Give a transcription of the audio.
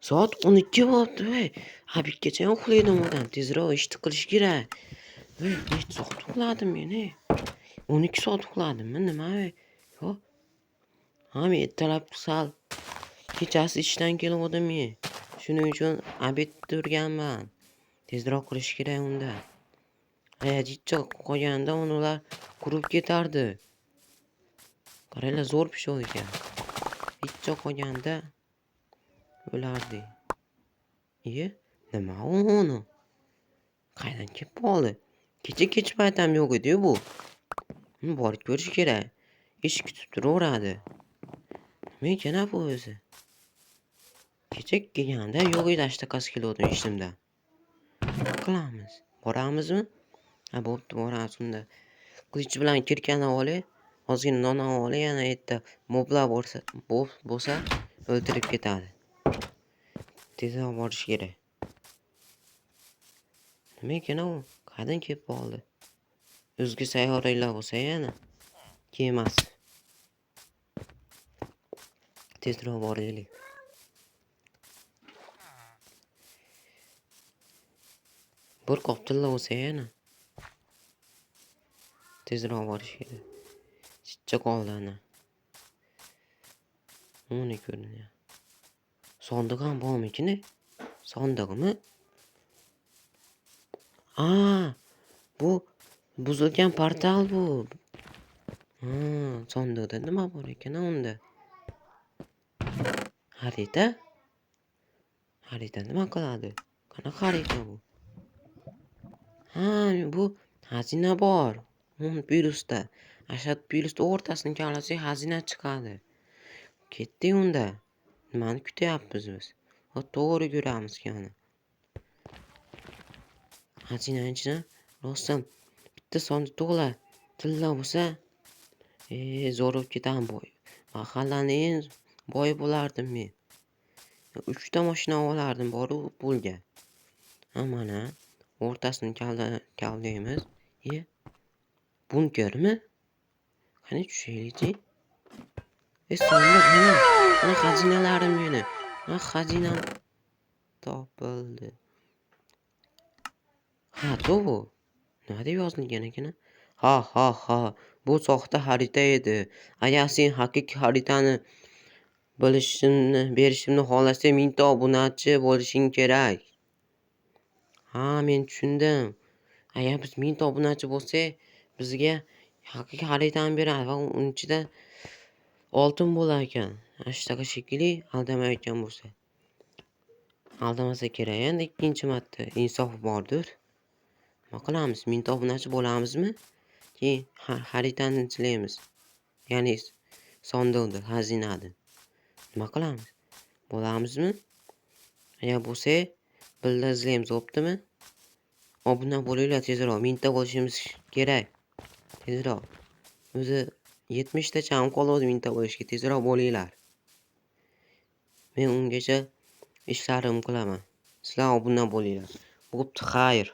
Soat 12 bo'libdi voy. Habibgacha uxlaydim odam. Tezroq ishni qilish kerak. Voy, necha soat uxladim men, 12 soat uxladimmi nima voy? Yo'q. Men ertalab sal kechasi ishdan kelgandim men. Shuning uchun obedda turganman. Tezroq qilish kerak unda. Jichcha qolganda ular qurib ketardi. Qaranglar, zo'r pishov ekan. Jichcha qolganda o'lardi. Nima uni? Qaydan kelib qoldi? Kecha payt ham yo'q edi bu. Borib ko'rish kerak. Ish kutib turaveradi. Nima ekan bu o'zi? Kecha kelganda yo'q edi, ashtaqasi kelgandim ishimdan. Qilamiz. Boramizmi? Bo'pti, boramiz unda. Qilich bilan kirkani olay. Ozgina non olay, yana yerda moblar bo'lsa o'ltirib ketadi. Tezroq borish kerak. Nima ekan u? Qaydan kelib qoldi? O'zga sayyoralar bo'lsa yana kelmas. Tezroq boraylik. Bir qoptilla bo'lsa yana tezroq borish kerak. Chicha qoldi ana. Uni ko'rdim. Sondiq ham bormikin? Sondiqmi? Bu buzilgan portal bu. Sondiqda nima bor ekan unda? Xarita? Xarita nima qiladi? Qanaqa xarita bu? Bu xazina bor. Virusda. Ashad virusda o'rtasini kavlasak xazina chiqadi. Ketdik unda. Nimani kutyapmiz biz? To'g'ri yuramiz yana. Xazina ichida rostdan bitta sonda to'g'la tilla bo'lsa, zo'r bo'lib ketaman boy. Mahallaning eng boy bo'lardim men. 3 ta mashina olardim boru pulga. Mana o'rtasini kavlaymiz. Bunkermi? Qani tushaylik-chi. Sondiq mana xazinalarim meni. Xazinam topildi. To'g'ri. Nima deb yozilgan ekan? Ha. Bu soxta xarita edi. Agar sen haqiqiy xaritani berishimni xohlasang, 1000 ta obunachi bo'lishing kerak. Men tushundim. Agar biz 1000 ta obunachi bo'lsak, bizga haqiqiy xaritani beradi va uning ichida oltin bo'lar ekan. Ashtaqa shekilli aldamayotgan bo'lsa. Aldamasa kerak endi ikkinchi marta insof bordir. Nima qilamiz? 1000 ta obunachi bo'lamizmi? Keyin xaritani izlaymiz. Ya'ni sondiqdir, xazinadir. Nima qilamiz? Bo'lamizmi? Agar bo'lsa, birga izlaymiz, bo'ptimi? Obuna bo'linglar tezroq. 1000 ta bo'lishimiz kerak. Tezroq. O'zi 70 tacha ham qoladi 1000 ta bo'lishga. Tezroq bo'linglar. Men ungacha ishlarimni qilaman. Sizlar obuna bo'linglar. Bo'pti, xayr.